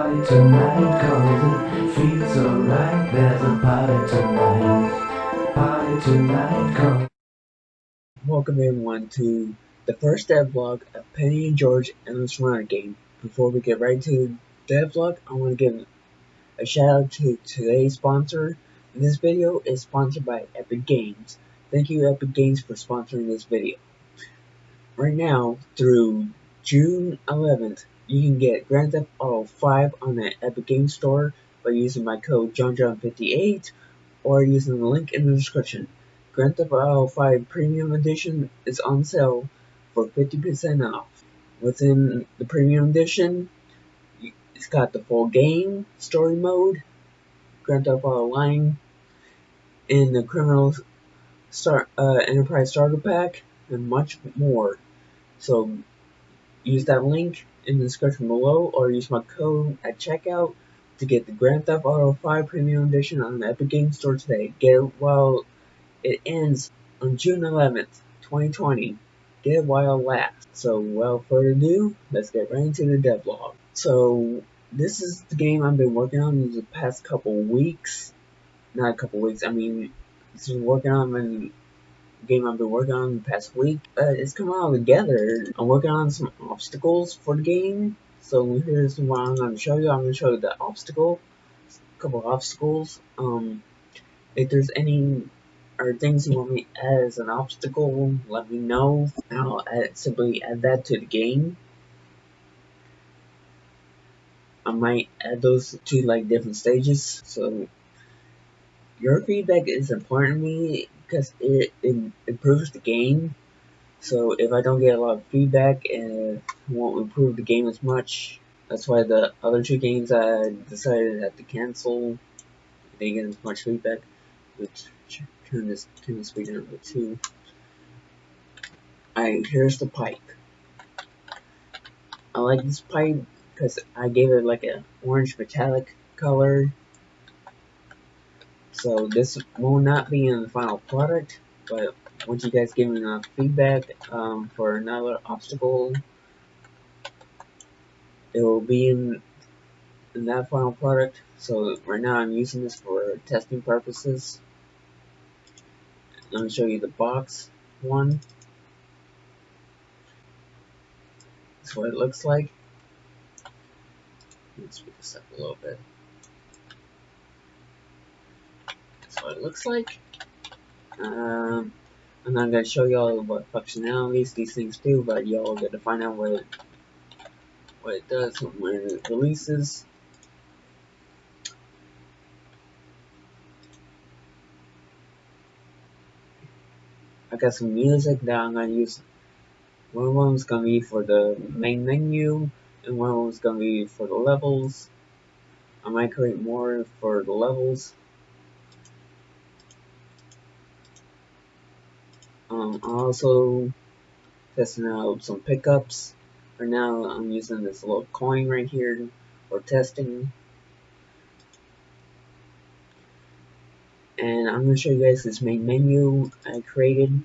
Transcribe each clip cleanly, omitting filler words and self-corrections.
party tonight, 'cause it feels so right. There's a party tonight. Party tonight, 'cause Welcome everyone to the first devlog of Penny and George Endless Runner game. Before we get right to the devlog, I want to give a shout out to today's sponsor. This video is sponsored by Epic Games. Thank you Epic Games for sponsoring this video. Right now, through June 11th, you can get Grand Theft Auto 5 on the Epic Games Store by using my code JohnJohn58 or using the link in the description. Grand Theft Auto 5 Premium Edition is on sale for 50% off. Within the Premium Edition, it's got the full game, story mode, Grand Theft Auto Line, and the Criminal Enterprise Starter Pack, and much more. So use that link in the description below or use my code at checkout to get the Grand Theft Auto 5 Premium Edition on the Epic Games Store today. Get it while it ends on June 11th, 2020. Get it while it lasts. So without further ado, let's get right into the devlog. So this is the game I've been working on the past couple weeks. Not a couple weeks, I mean, this is working on the game I've been working on the past week. It's coming all together. I'm working on some obstacles for the game. So here's what I'm going to show you. I'm going to show you the obstacle, a couple of obstacles. If there's any or things you want me to add as an obstacle, let me know. I'll simply add that to the game. I might add those to like different stages. So your feedback is important to me because it improves the game. So if I don't get a lot of feedback, it won't improve the game as much. That's why the other two games I decided I had to cancel. They didn't get as much feedback. Let's turn the speed down to 2. Here's the pipe. I like this pipe because I gave it like an orange metallic color. So this will not be in the final product, but once you guys give me enough feedback for another obstacle, it will be in that final product. So right now I'm using this for testing purposes. Let me show you the box one. That's what it looks like. Let's speed this up a little bit. That's what it looks like. I'm not gonna show y'all what functionalities these things do, but y'all get to find out what it does when it releases. I got some music that I'm gonna use. One of them is gonna be for the main menu, and one of them is gonna be for the levels. I might create more for the levels. I'm also testing out some pickups. Right now I'm using this little coin right here for testing. And I'm going to show you guys this main menu I created.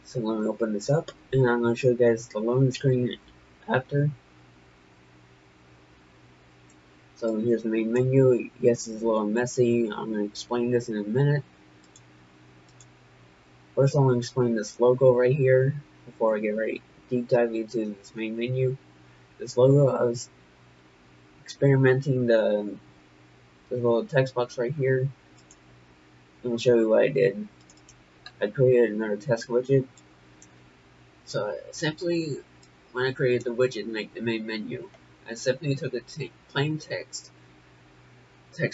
So let me open this up and I'm going to show you guys the loading screen after. So here's the main menu. Yes, it's a little messy. I'm going to explain this in a minute. First I want to explain this logo right here before I get right deep dive into this main menu. This logo, I was experimenting the little text box right here. Let me show you what I did. I created another test widget. So simply, when I created the widget to make the main menu, I simply took a plain text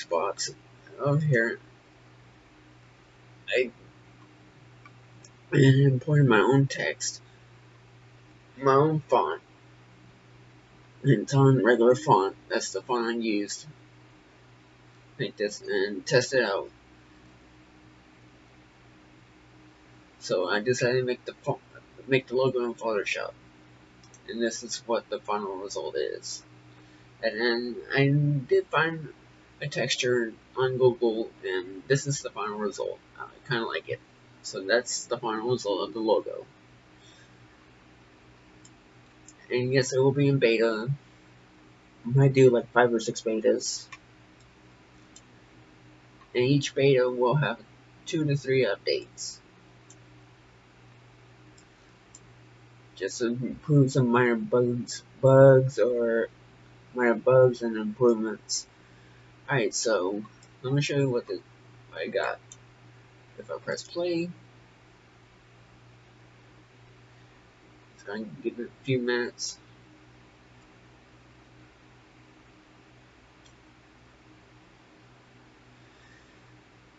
box over here. I imported my own text, my own font, and it's on regular font. That's the font I used. Make this and test it out. So I decided to make the logo in Photoshop, and this is what the final result is. And then I did find a texture on Google, and this is the final result. I kind of like it. So that's the final result of the logo. And yes, it will be in beta. I might do like 5 or 6 betas. And each beta will have 2 to 3 updates. Just to improve some minor bugs or minor bugs and improvements. Alright, so let me show you what I got. If I press play, it's going to give it a few minutes.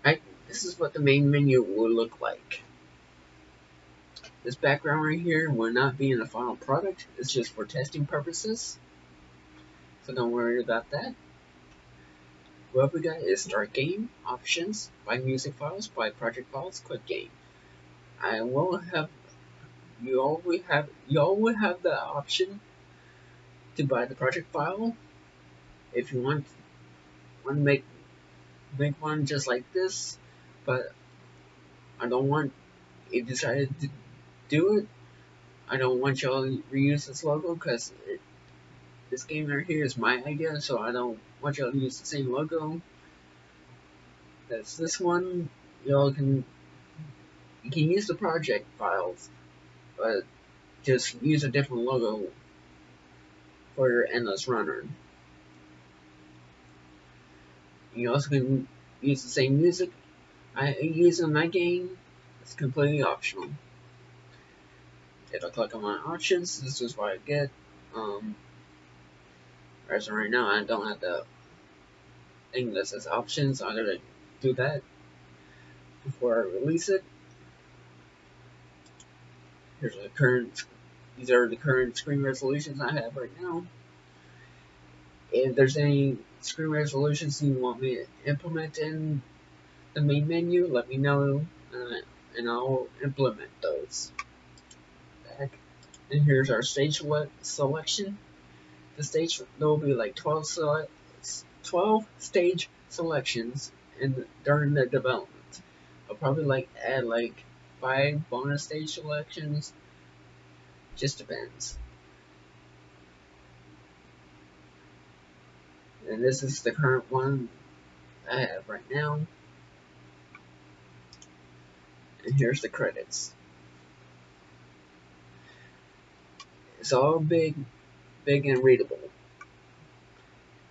Alright, this is what the main menu will look like. This background right here will not be in the final product. It's just for testing purposes. So don't worry about that. What we got is start game, options, buy music files, buy project files, quit game. I will have you all will have the option to buy the project file if you want to make one just like this, but I don't want if you decided to do it. I don't want y'all to reuse this logo because this game right here is my idea, so I don't want y'all to use the same logo. That's this one. Y'all can use the project files, but just use a different logo for your endless runner. You also can use the same music I use in my game. It's completely optional. If I click on my options, this is what I get. As of right now, I don't have the thing that says options. I'm gonna do that before I release it. These are the current screen resolutions I have right now. If there's any screen resolutions you want me to implement in the main menu, let me know, and I'll implement those. Back. And here's our stage selection. The stage, there will be like 12 stage selections during the development. I'll probably add 5 bonus stage selections. Just depends. And this is the current one I have right now. And here's the credits. It's all big and readable.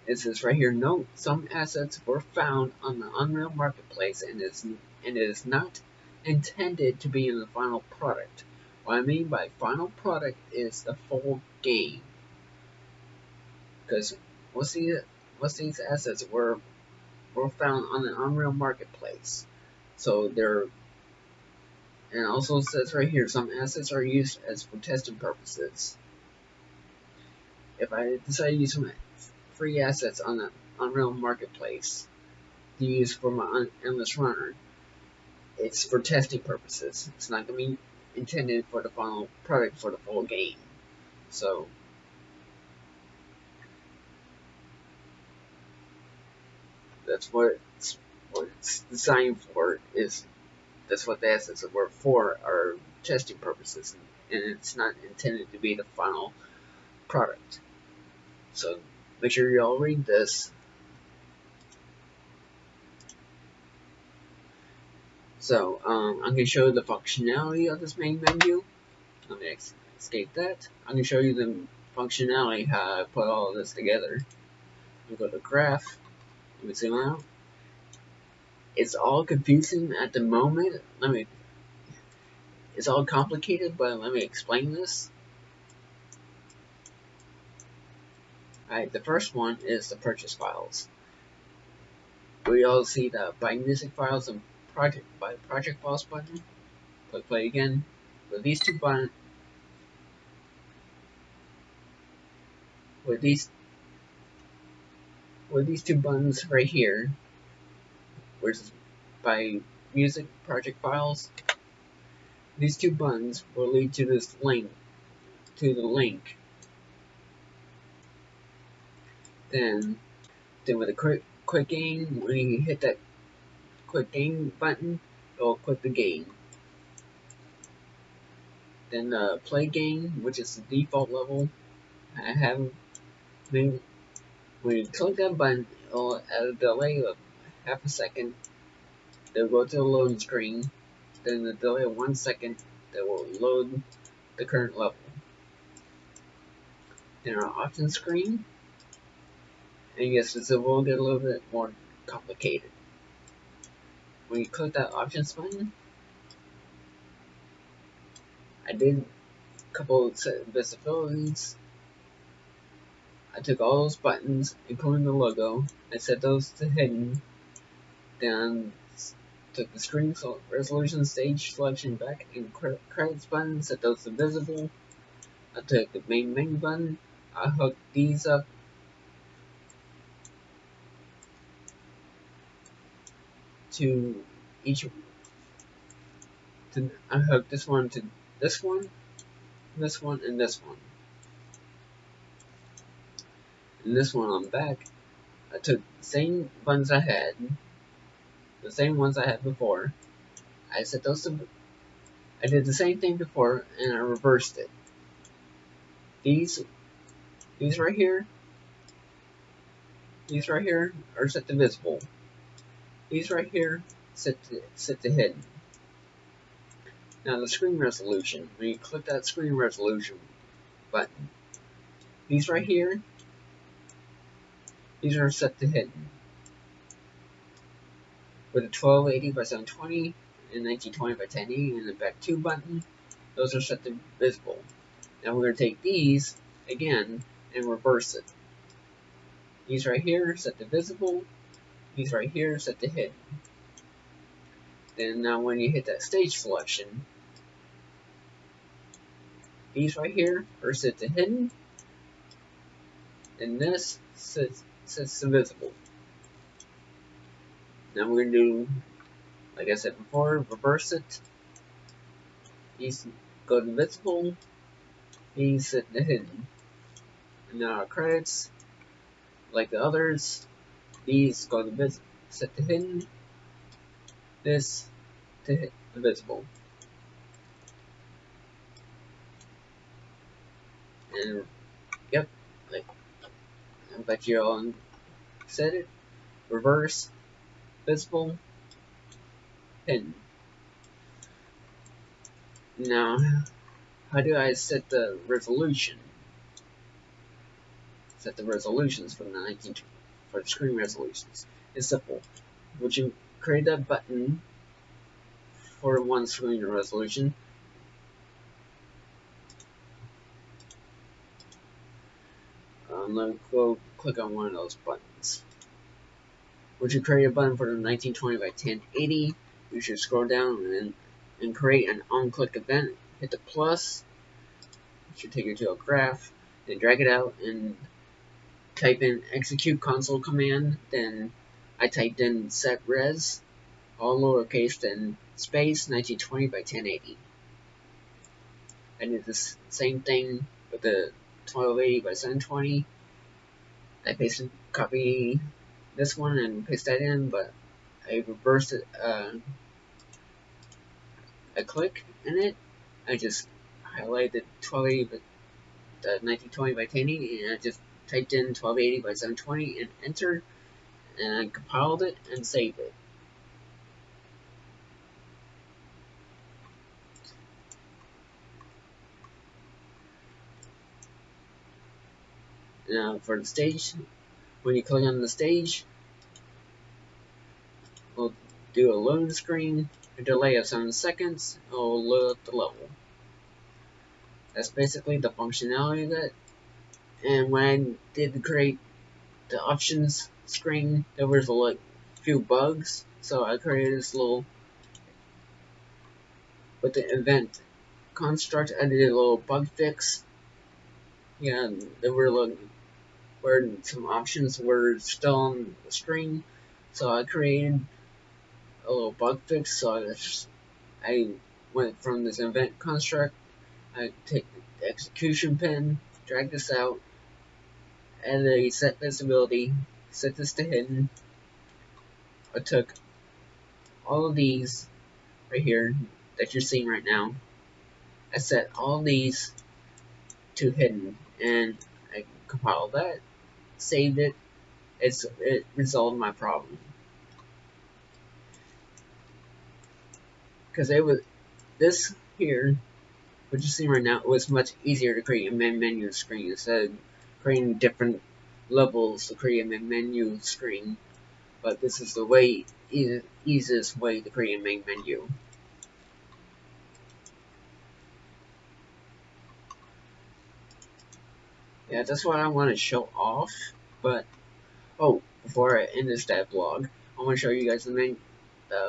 It says right here, note some assets were found on the Unreal Marketplace and is not intended to be in the final product. What I mean by final product is the full game. Because most of these assets were found on the Unreal Marketplace. So they're, and also it says right here, some assets are used as for testing purposes. If I decide to use some free assets on the Unreal Marketplace to use for my endless runner, it's for testing purposes. It's not going to be intended for the final product for the full game. So that's what it's designed for. That's what the assets were for, are testing purposes, and it's not intended to be the final product. So make sure you all read this. So I'm going to show you the functionality of this main menu. Let me escape that. I'm going to show you the functionality, how I put all of this together. We go to graph. Let me zoom out. It's all confusing at the moment. It's all complicated, but let me explain this. Alright, the first one is the purchase files. We all see the buy music files and project files button. Click play again. With these two buttons, with these two buttons right here, which is by music project files, these two buttons will lead to this link, to the link. Then with a quick game, when you hit that quick game button, it'll quit the game. Then play game, which is the default level, I have been, when you click that button, it'll add a delay of half a second. They'll go to the loading screen, then the delay of 1 second that will load the current level. In our options screen, and yes, this will get a little bit more complicated. When you click that options button, I did a couple of visibilities. I took all those buttons, including the logo, and set those to hidden. Then took the screen resolution, stage selection back, and credits button, set those to visible. I took the main menu button. I hooked these up to each. I hooked this one to this one, this one, and this one. And this one on the back, I took the same buttons I had, the same ones I had before. I set those to. I did the same thing before, and I reversed it. These right here, are set to visible. These right here set to hidden. Now the screen resolution. When you click that screen resolution button, these right here, these are set to hidden. With a 1280 by 720 and 1920 by 1080 and the back 2 button, those are set to visible. Now we're going to take these again and reverse it. These right here set to visible. These right here set to hidden. Then now when you hit that stage selection, these right here are set to hidden, and this sets to visible. Now we're going to do, like I said before, reverse it. These go to visible, these set to hidden. And now our credits, like the others, these go to set to hidden, this to visible. And yep, like I bet you all said it. Reverse, visible, hidden. Now, how do I set the resolution? Set the resolutions for the screen resolutions. It's simple. Would you create that button for one screen resolution? Let me go click on one of those buttons. Would you create a button for the 1920 by 1080? You should scroll down and create an on-click event. Hit the plus. It should take you to a graph. Then drag it out and type in execute console command. Then I typed in set res, all lowercase, then space 1920 by 1080. I did the same thing with the 1280 by 720. I copy this one and paste that in, but I reversed it. I click in it. I just highlighted 1280 by 1920 by 1080, and I just typed in 1280 by 720 and entered, and I compiled it and saved it. Now for the stage, when you click on the stage, we'll do a loading screen, a delay of 7 seconds, and we'll load up the level. That's basically the functionality of it. And when I did create the options screen, there was a few bugs, so I created this little, with the event construct, I did a little bug fix. Yeah, there were where some options were still on the screen, so I created a little bug fix. So I went from this event construct, I take the execution pin, drag this out, add a set visibility, set this to hidden. I took all of these right here that you're seeing right now. I set all these to hidden, and compiled that, saved it. It resolved my problem because it was this here, what you see right now, it was much easier to create a main menu screen instead of creating different levels to create a main menu screen. But this is the easiest way to create a main menu. Yeah, that's what I want to show off. But oh, before I end this vlog, I want to show you guys the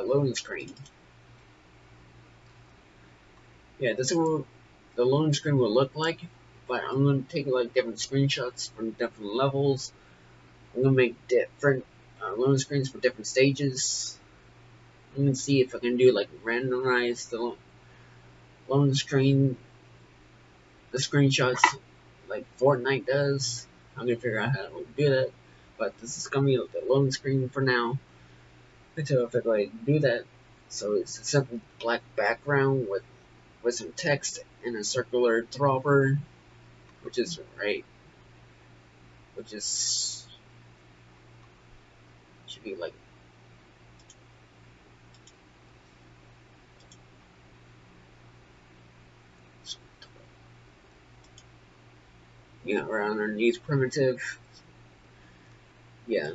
loading screen. Yeah, this is what the loading screen will look like. But I'm going to take like different screenshots from different levels. I'm going to make different loading screens for different stages. I'm going to see if I can do like randomize the loading screen, the screenshots like Fortnite does. I'm going to figure out how to do that. But this is going to be the loading screen for now until I figure out how to do that. So it's a simple black background with some text and a circular throbber, which is should be like right underneath primitive. Yeah,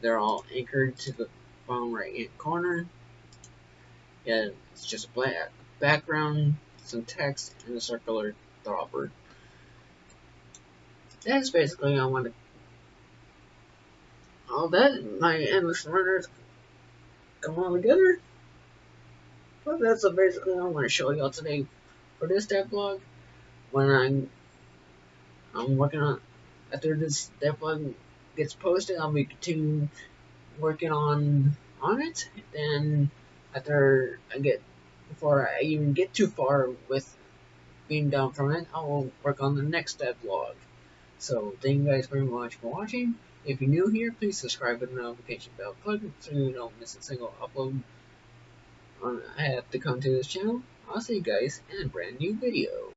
they're all anchored to the bottom right hand corner. Yeah, it's just a black background, some text, and a circular throbber. That's basically all that my endless runners come all together. But that's basically what I want to show y'all today for this devlog. When I'm working on after this devlog gets posted, I'll be continuing working on it. Then after before I even get too far with being done from it, I will work on the next devlog. So thank you guys very much for watching. If you're new here, please subscribe with the notification bell button so you don't miss a single upload I have to come to this channel. I'll see you guys in a brand new video.